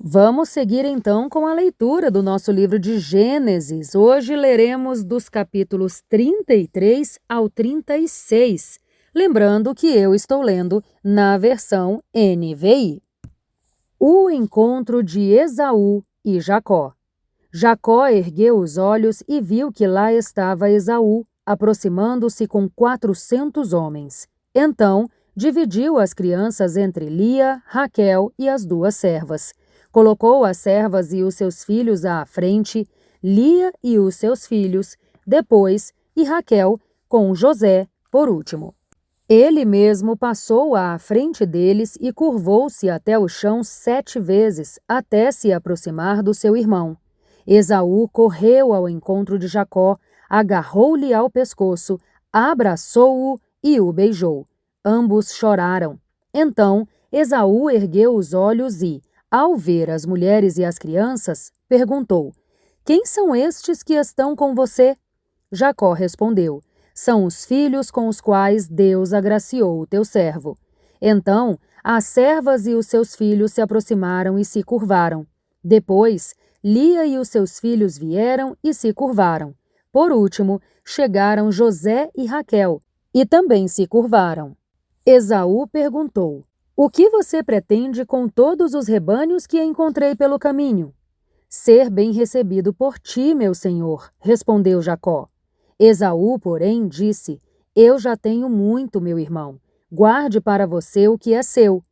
Vamos seguir então com a leitura do nosso livro de Gênesis. Hoje leremos dos capítulos 33 ao 36. Lembrando que eu estou lendo na versão NVI. O encontro de Esaú e Jacó. Jacó ergueu os olhos e viu que lá estava Esaú, aproximando-se com 400 homens. Então, dividiu as crianças entre Lia, Raquel e as duas servas. Colocou as servas e os seus filhos à frente, Lia e os seus filhos, depois, e Raquel, com José, por último. Ele mesmo passou à frente deles e curvou-se até o chão 7 vezes, até se aproximar do seu irmão. Esaú correu ao encontro de Jacó, agarrou-lhe ao pescoço, abraçou-o e o beijou. Ambos choraram. Então, Esaú ergueu os olhos e, ao ver as mulheres e as crianças, perguntou: "Quem são estes que estão com você?" Jacó respondeu: "São os filhos com os quais Deus agraciou o teu servo." Então, as servas e os seus filhos se aproximaram e se curvaram. Depois, Lia e os seus filhos vieram e se curvaram. Por último, chegaram José e Raquel, e também se curvaram. Esaú perguntou: "O que você pretende com todos os rebanhos que encontrei pelo caminho?" "Ser bem recebido por ti, meu senhor", respondeu Jacó. Esaú, porém, disse: "Eu já tenho muito, meu irmão. Guarde para você o que é seu."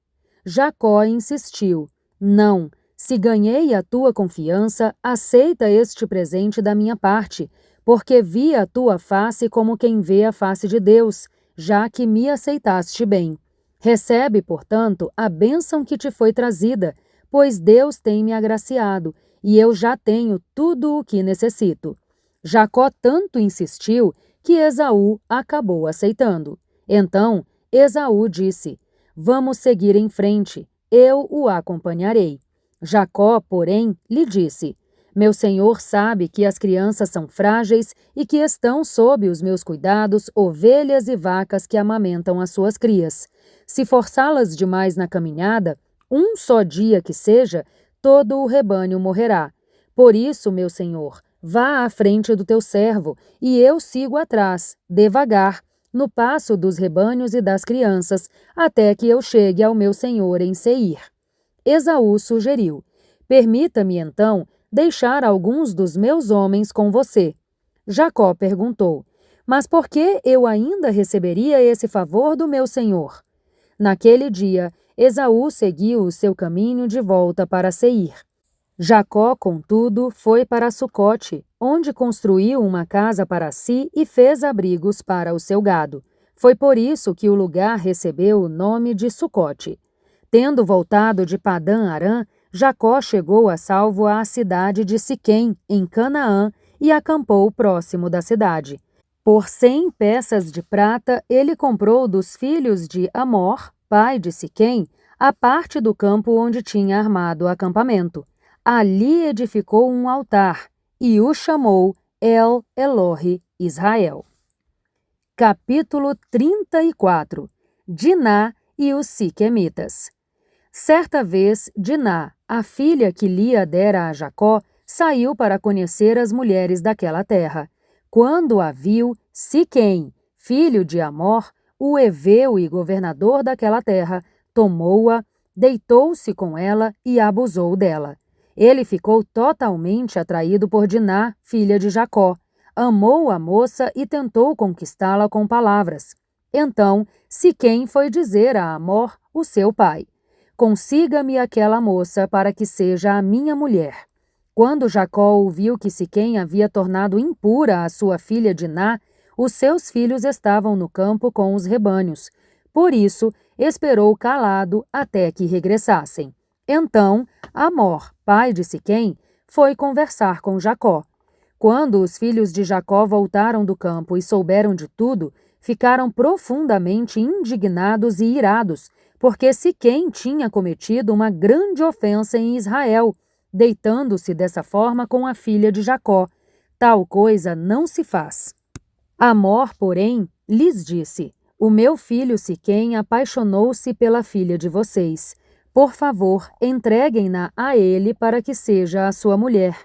Jacó insistiu: "Não, se ganhei a tua confiança, aceita este presente da minha parte, porque vi a tua face como quem vê a face de Deus, já que me aceitaste bem. Recebe, portanto, a bênção que te foi trazida, pois Deus tem me agraciado, e eu já tenho tudo o que necessito." Jacó tanto insistiu que Esaú acabou aceitando. Então, Esaú disse: "Vamos seguir em frente, eu o acompanharei." Jacó, porém, lhe disse: "Meu senhor sabe que as crianças são frágeis e que estão sob os meus cuidados ovelhas e vacas que amamentam as suas crias. Se forçá-las demais na caminhada, um só dia que seja, todo o rebanho morrerá. Por isso, meu senhor, vá à frente do teu servo, e eu sigo atrás, devagar, no passo dos rebanhos e das crianças, até que eu chegue ao meu senhor em Seir." Esaú sugeriu: "Permita-me, então, deixar alguns dos meus homens com você." Jacó perguntou: "Mas por que eu ainda receberia esse favor do meu senhor?" Naquele dia, Esaú seguiu o seu caminho de volta para Seir. Jacó, contudo, foi para Sucote, onde construiu uma casa para si e fez abrigos para o seu gado. Foi por isso que o lugar recebeu o nome de Sucote. Tendo voltado de Padã-Arã, Jacó chegou a salvo à cidade de Siquém, em Canaã, e acampou próximo da cidade. Por 100 peças de prata, ele comprou dos filhos de Amor, pai de Siquém, a parte do campo onde tinha armado o acampamento. Ali edificou um altar e o chamou El Elohe Israel. Capítulo 34. Diná e os Siquemitas. Certa vez, Diná, a filha que Lia dera a Jacó, saiu para conhecer as mulheres daquela terra. Quando a viu, Siquém, filho de Amor, o heveu e governador daquela terra, tomou-a, deitou-se com ela e abusou dela. Ele ficou totalmente atraído por Diná, filha de Jacó. Amou a moça e tentou conquistá-la com palavras. Então, Siquém foi dizer a Amor, o seu pai: "Consiga-me aquela moça para que seja a minha mulher." Quando Jacó ouviu que Siquém havia tornado impura a sua filha Diná, os seus filhos estavam no campo com os rebanhos. Por isso, esperou calado até que regressassem. Então, Amor, pai de Siquém, foi conversar com Jacó. Quando os filhos de Jacó voltaram do campo e souberam de tudo, ficaram profundamente indignados e irados, porque Siquém tinha cometido uma grande ofensa em Israel, deitando-se dessa forma com a filha de Jacó. Tal coisa não se faz. Amor, porém, lhes disse: "O meu filho Siquém apaixonou-se pela filha de vocês. Por favor, entreguem-na a ele para que seja a sua mulher.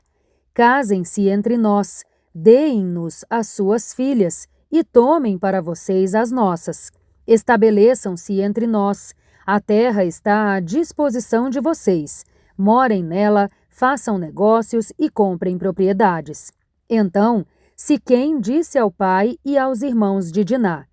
Casem-se entre nós, deem-nos as suas filhas e tomem para vocês as nossas. Estabeleçam-se entre nós. A terra está à disposição de vocês. Morem nela, façam negócios e comprem propriedades. Então, Siquém disse ao pai e aos irmãos de Diná: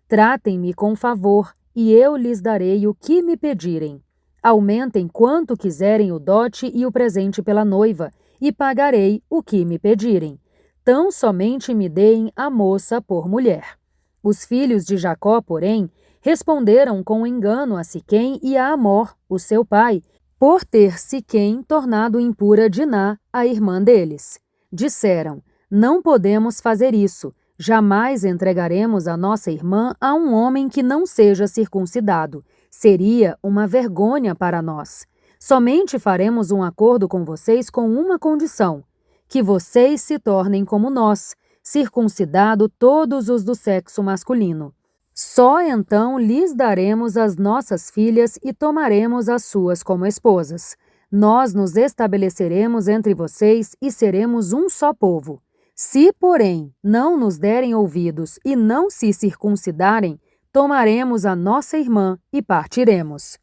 Tratem-me com favor, e eu lhes darei o que me pedirem. Aumentem quanto quiserem o dote e o presente pela noiva, e pagarei o que me pedirem. Tão somente me deem a moça por mulher. Os filhos de Jacó, porém, responderam com engano a Siquém e a Amor, o seu pai, por ter Siquém tornado impura Diná, a irmã deles. Disseram: Não podemos fazer isso. Jamais entregaremos a nossa irmã a um homem que não seja circuncidado. Seria uma vergonha para nós. Somente faremos um acordo com vocês com uma condição: que vocês se tornem como nós, circuncidado todos os do sexo masculino. Só então lhes daremos as nossas filhas e tomaremos as suas como esposas. Nós nos estabeleceremos entre vocês e seremos um só povo. Se, porém, não nos derem ouvidos e não se circuncidarem, tomaremos a nossa irmã e partiremos.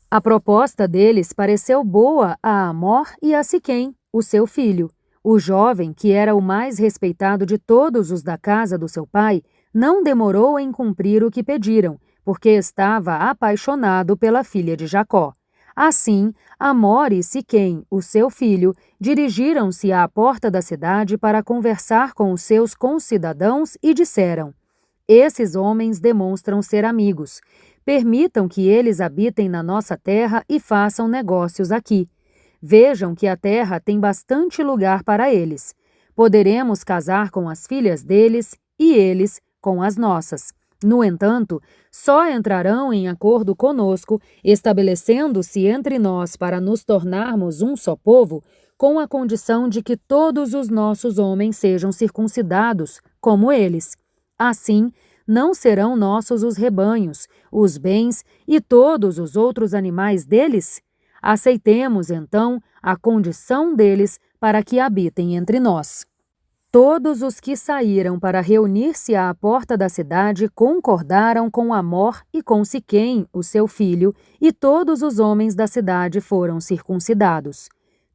A proposta deles pareceu boa a Amor e a Siquém, o seu filho. O jovem, que era o mais respeitado de todos os da casa do seu pai, não demorou em cumprir o que pediram, porque estava apaixonado pela filha de Jacó. Assim, Amor e Siquém, o seu filho, dirigiram-se à porta da cidade para conversar com os seus concidadãos e disseram: Esses homens demonstram ser amigos. Permitam que eles habitem na nossa terra e façam negócios aqui. Vejam que a terra tem bastante lugar para eles. Poderemos casar com as filhas deles e eles com as nossas. No entanto, só entrarão em acordo conosco, estabelecendo-se entre nós para nos tornarmos um só povo, com a condição de que todos os nossos homens sejam circuncidados, como eles. Assim, não serão nossos os rebanhos, os bens e todos os outros animais deles? Aceitemos, então, a condição deles para que habitem entre nós. Todos os que saíram para reunir-se à porta da cidade concordaram com Amor e com Siquém, o seu filho, e todos os homens da cidade foram circuncidados.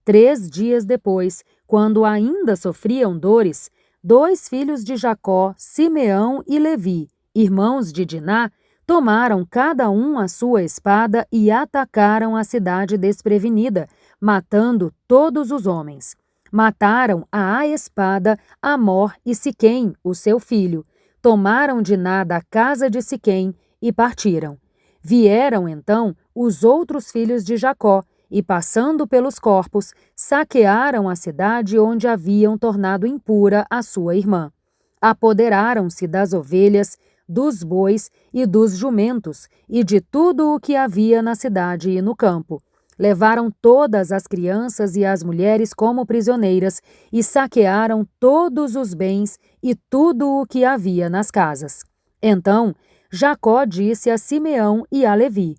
3 dias depois, quando ainda sofriam dores, 2 filhos de Jacó, Simeão e Levi, irmãos de Diná, tomaram cada um a sua espada e atacaram a cidade desprevenida, matando todos os homens. Mataram à espada Amor e Siquém, o seu filho. Tomaram Diná da casa de Siquém e partiram. Vieram então os outros filhos de Jacó e, passando pelos corpos, saquearam a cidade onde haviam tornado impura a sua irmã. Apoderaram-se das ovelhas, dos bois e dos jumentos e de tudo o que havia na cidade e no campo. Levaram todas as crianças e as mulheres como prisioneiras e saquearam todos os bens e tudo o que havia nas casas. Então, Jacó disse a Simeão e a Levi: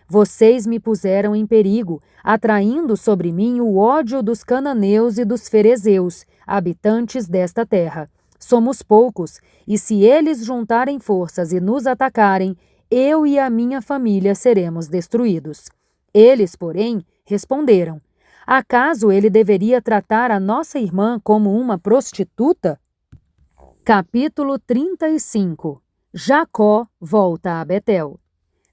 Vocês me puseram em perigo, atraindo sobre mim o ódio dos cananeus e dos ferezeus, habitantes desta terra. Somos poucos, e se eles juntarem forças e nos atacarem, eu e a minha família seremos destruídos. Eles, porém, responderam: Acaso ele deveria tratar a nossa irmã como uma prostituta? Capítulo 35. Jacó volta a Betel.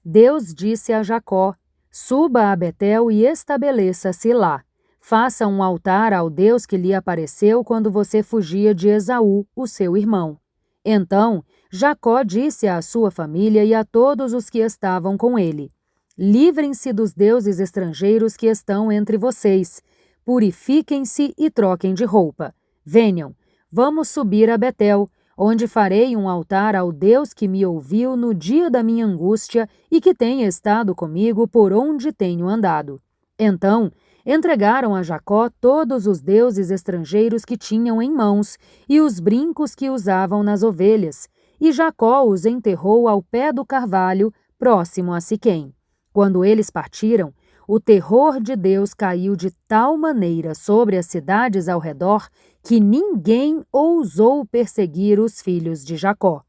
Deus disse a Jacó: Suba a Betel e estabeleça-se lá. Faça um altar ao Deus que lhe apareceu quando você fugia de Esaú, o seu irmão. Então, Jacó disse à sua família e a todos os que estavam com ele: Livrem-se dos deuses estrangeiros que estão entre vocês. Purifiquem-se e troquem de roupa. Venham, vamos subir a Betel, onde farei um altar ao Deus que me ouviu no dia da minha angústia e que tem estado comigo por onde tenho andado. Então, entregaram a Jacó todos os deuses estrangeiros que tinham em mãos e os brincos que usavam nas ovelhas, e Jacó os enterrou ao pé do carvalho, próximo a Siquém. Quando eles partiram, o terror de Deus caiu de tal maneira sobre as cidades ao redor que ninguém ousou perseguir os filhos de Jacó.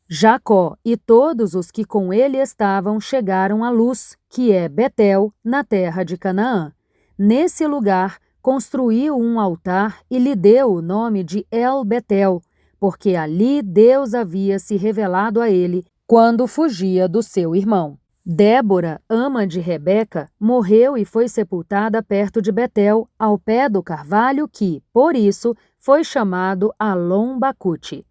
Jacó e todos os que com ele estavam chegaram à Luz, que é Betel, na terra de Canaã. Nesse lugar, construiu um altar e lhe deu o nome de El-Betel, porque ali Deus havia se revelado a ele quando fugia do seu irmão. Débora, ama de Rebeca, morreu e foi sepultada perto de Betel, ao pé do carvalho que, por isso, foi chamado Alon-Bacute.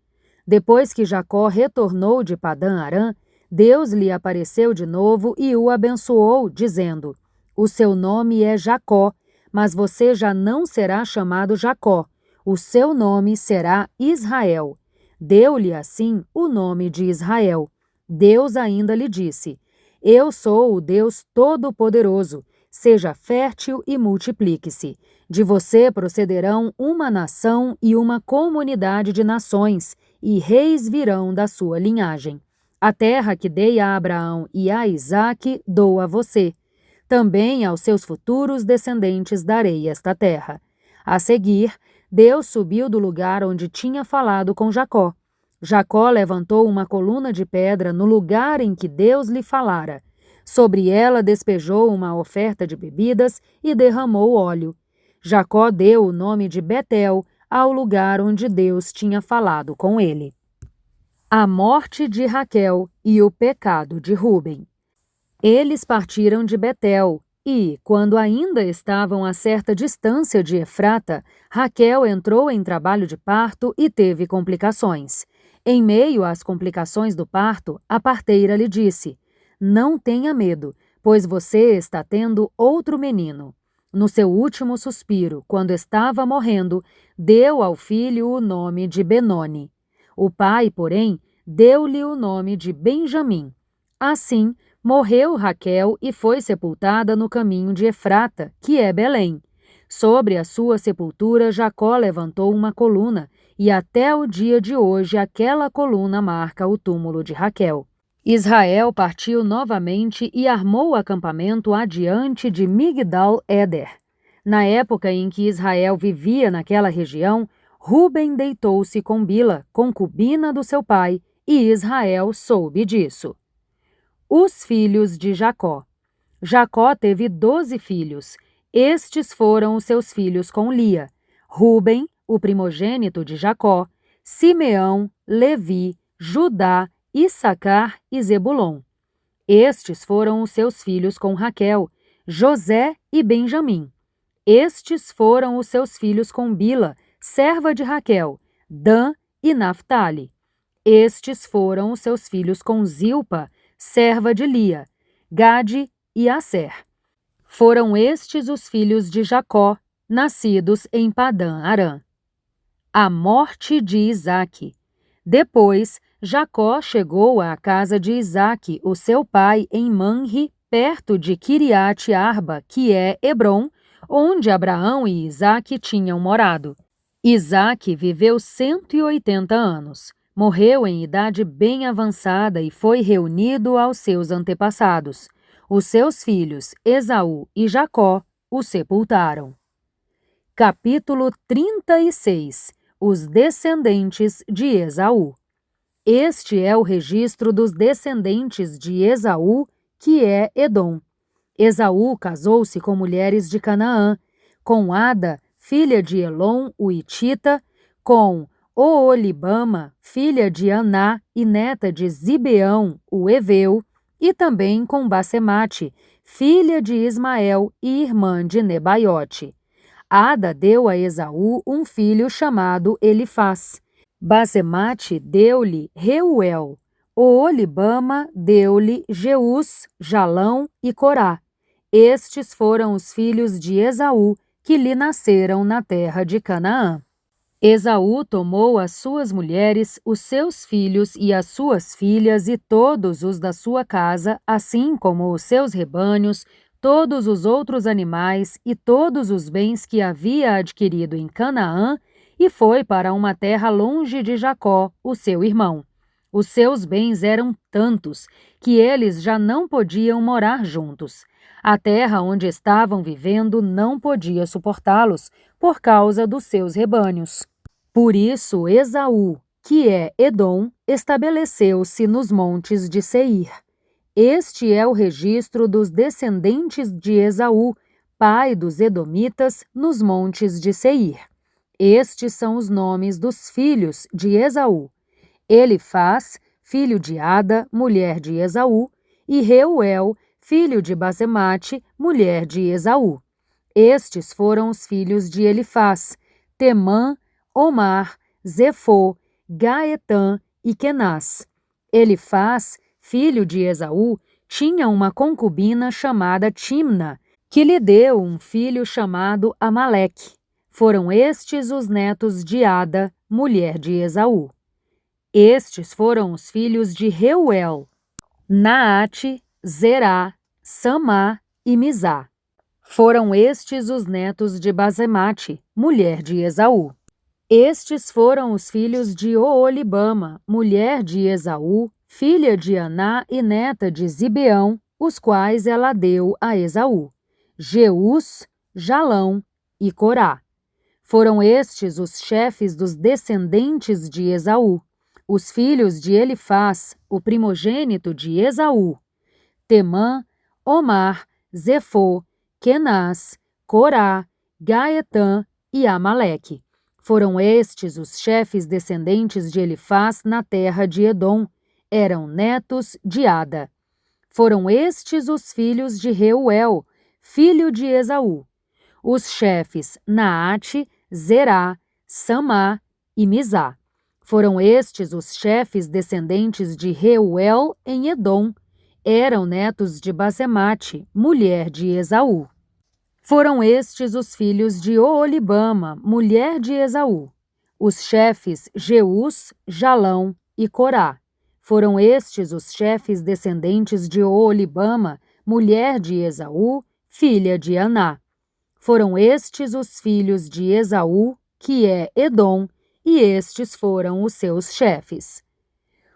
Depois que Jacó retornou de Padã-Arã, Deus lhe apareceu de novo e o abençoou, dizendo: O seu nome é Jacó, mas você já não será chamado Jacó. O seu nome será Israel. Deu-lhe assim o nome de Israel. Deus ainda lhe disse: Eu sou o Deus Todo-Poderoso. Seja fértil e multiplique-se. De você procederão uma nação e uma comunidade de nações, e reis virão da sua linhagem. A terra que dei a Abraão e a Isaque dou a você. Também aos seus futuros descendentes darei esta terra. A seguir, Deus subiu do lugar onde tinha falado com Jacó. Jacó levantou uma coluna de pedra no lugar em que Deus lhe falara. Sobre ela despejou uma oferta de bebidas e derramou óleo. Jacó deu o nome de Betel ao lugar onde Deus tinha falado com ele. A morte de Raquel e o pecado de Ruben. Eles partiram de Betel e, quando ainda estavam a certa distância de Efrata, Raquel entrou em trabalho de parto e teve complicações. Em meio às complicações do parto, a parteira lhe disse: Não tenha medo, pois você está tendo outro menino. No seu último suspiro, quando estava morrendo, deu ao filho o nome de Benoni. O pai, porém, deu-lhe o nome de Benjamim. Assim, morreu Raquel e foi sepultada no caminho de Efrata, que é Belém. Sobre a sua sepultura, Jacó levantou uma coluna, e até o dia de hoje aquela coluna marca o túmulo de Raquel. Israel partiu novamente e armou acampamento adiante de Migdal-Eder. Na época em que Israel vivia naquela região, Ruben deitou-se com Bila, concubina do seu pai, e Israel soube disso. Os filhos de Jacó. Jacó teve 12 filhos. Estes foram os seus filhos com Lia: Ruben, o primogênito de Jacó, Simeão, Levi, Judá, Issacar e Zebulon. Estes foram os seus filhos com Raquel: José e Benjamim. Estes foram os seus filhos com Bila, serva de Raquel: Dan e Naphtali. Estes foram os seus filhos com Zilpa, serva de Lia: Gade e Asser. Foram estes os filhos de Jacó, nascidos em Padã-Arã. A morte de Isaque. Depois, Jacó chegou à casa de Isaque, o seu pai, em Manre, perto de Quiriate-Arba, que é Hebrom, onde Abraão e Isaque tinham morado. Isaque viveu 180 anos. Morreu em idade bem avançada e foi reunido aos seus antepassados. Os seus filhos, Esaú e Jacó, o sepultaram. Capítulo 36. Os descendentes de Esaú. Este é o registro dos descendentes de Esaú, que é Edom. Esaú casou-se com mulheres de Canaã, com Ada, filha de Elon, o Hitita, com Oolibama, filha de Aná e neta de Zibeão, o Eveu, e também com Basemate, filha de Ismael e irmã de Nebaiote. Ada deu a Esaú um filho chamado Elifaz. Basemate deu-lhe Reuel. Oolibama deu-lhe Jeus, Jalão e Corá. Estes foram os filhos de Esaú, que lhe nasceram na terra de Canaã. Esaú tomou as suas mulheres, os seus filhos e as suas filhas e todos os da sua casa, assim como os seus rebanhos, todos os outros animais e todos os bens que havia adquirido em Canaã, e foi para uma terra longe de Jacó, o seu irmão. Os seus bens eram tantos que eles já não podiam morar juntos. A terra onde estavam vivendo não podia suportá-los por causa dos seus rebanhos. Por isso, Esaú, que é Edom, estabeleceu-se nos montes de Seir. Este é o registro dos descendentes de Esaú, pai dos Edomitas, nos montes de Seir. Estes são os nomes dos filhos de Esaú: Elifaz, filho de Ada, mulher de Esaú, e Reuel, filho de Basemate, mulher de Esaú. Estes foram os filhos de Elifaz: Temã, Omar, Zefô, Gaetã e Kenaz. Elifaz, filho de Esaú, tinha uma concubina chamada Timna, que lhe deu um filho chamado Amaleque. Foram estes os netos de Ada, mulher de Esaú. Estes foram os filhos de Reuel: Naate, Zerá, Samá e Mizá. Foram estes os netos de Basemate, mulher de Esaú. Estes foram os filhos de Oolibama, mulher de Esaú, filha de Aná e neta de Zibeão, os quais ela deu a Esaú: Jeús, Jalão e Corá. Foram estes os chefes dos descendentes de Esaú, os filhos de Elifaz, o primogênito de Esaú: Temã, Omar, Zefô, Kenaz, Corá, Gaetã e Amaleque. Foram estes os chefes descendentes de Elifaz na terra de Edom. Eram netos de Ada. Foram estes os filhos de Reuel, filho de Esaú: os chefes Naate, Zerá, Samá e Mizá. Foram estes os chefes descendentes de Reuel em Edom. Eram netos de Basemate, mulher de Esaú. Foram estes os filhos de Oolibama, mulher de Esaú: os chefes Jeús, Jalão e Corá. Foram estes os chefes descendentes de Oolibama, mulher de Esaú, filha de Aná. Foram estes os filhos de Esaú, que é Edom, e estes foram os seus chefes.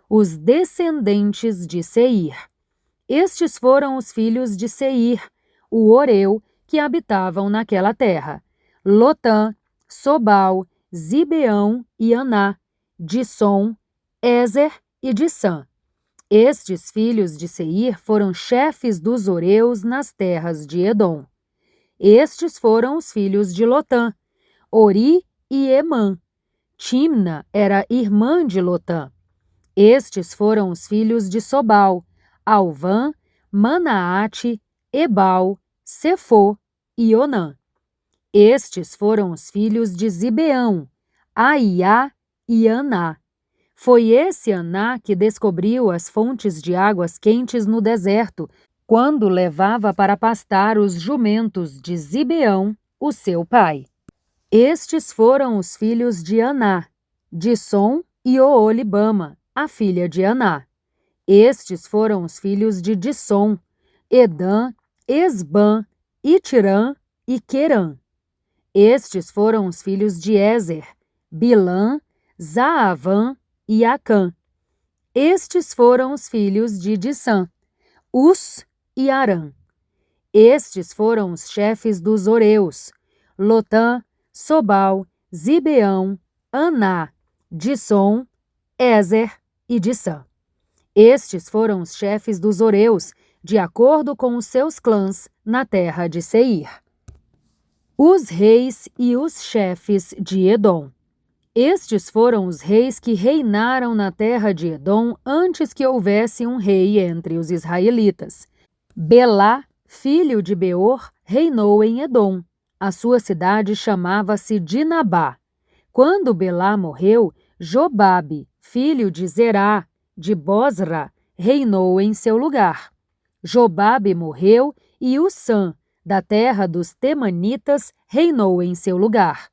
Os descendentes de Seir. Estes foram os filhos de Seir, o Oreu, que habitavam naquela terra: Lotã, Sobal, Zibeão e Aná, Dissom, Ézer e Dissã. Estes filhos de Seir foram chefes dos Oreus nas terras de Edom. Estes foram os filhos de Lotã: Ori e Emã. Timna era irmã de Lotã. Estes foram os filhos de Sobal: Alvã, Manaate, Ebal, Sefô e Onã. Estes foram os filhos de Zibeão: Aiá e Aná. Foi esse Aná que descobriu as fontes de águas quentes no deserto, quando levava para pastar os jumentos de Zibeão, o seu pai. Estes foram os filhos de Aná: Dissom e Oolibama, a filha de Aná. Estes foram os filhos de Dissom: Edã, Esbã, Itirã e Querã. Estes foram os filhos de Ézer: Bilã, Zaavã e Acã. Estes foram os filhos de Dissã: Us e Arã. Estes foram os chefes dos Oreus: Lotã, Sobal, Zibeão, Aná, Dissom, Ézer e Dissã. Estes foram os chefes dos Oreus, de acordo com os seus clãs, na terra de Seir. Os reis e os chefes de Edom. Estes foram os reis que reinaram na terra de Edom antes que houvesse um rei entre os israelitas. Belá, filho de Beor, reinou em Edom. A sua cidade chamava-se Dinabá. Quando Belá morreu, Jobabe, filho de Zerá, de Bosra, reinou em seu lugar. Jobabe morreu e Ussã, da terra dos Temanitas, reinou em seu lugar.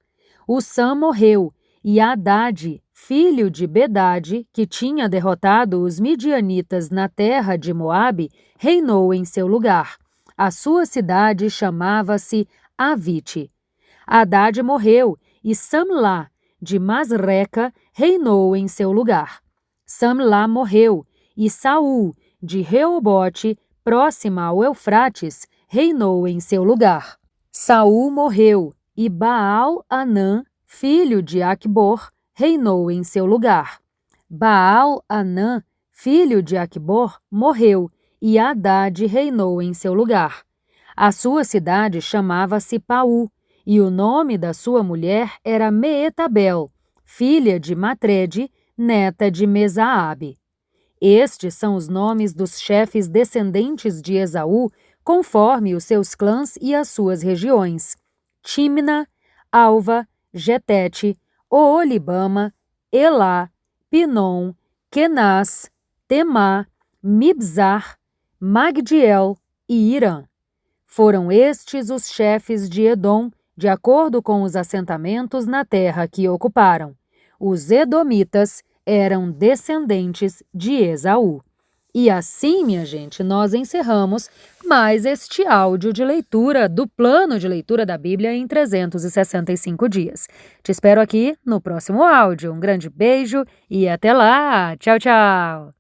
Ussã morreu e Hadade, filho de Bedade, que tinha derrotado os midianitas na terra de Moabe, reinou em seu lugar. A sua cidade chamava-se Avite. Hadade morreu e Samlá, de Masreca, reinou em seu lugar. Samlá morreu e Saul, de Reobote, próxima ao Eufrates, reinou em seu lugar. Saul morreu e Baal-Hanã, filho de Acbor, reinou em seu lugar. Baal-Hanã, filho de Acbor, morreu e Hadade reinou em seu lugar. A sua cidade chamava-se Paú, e o nome da sua mulher era Meetabel, filha de Matrede, neta de Mesaabe. Estes são os nomes dos chefes descendentes de Esaú, conforme os seus clãs e as suas regiões: Tímna, Alva, Getete, Oolibama, Elá, Pinom, Kenaz, Temá, Mibzar, Magdiel e Irã. Foram estes os chefes de Edom, de acordo com os assentamentos na terra que ocuparam. Os edomitas eram descendentes de Esaú. E assim, minha gente, nós encerramos mais este áudio de leitura do plano de leitura da Bíblia em 365 dias. Te espero aqui no próximo áudio. Um grande beijo e até lá! Tchau, tchau!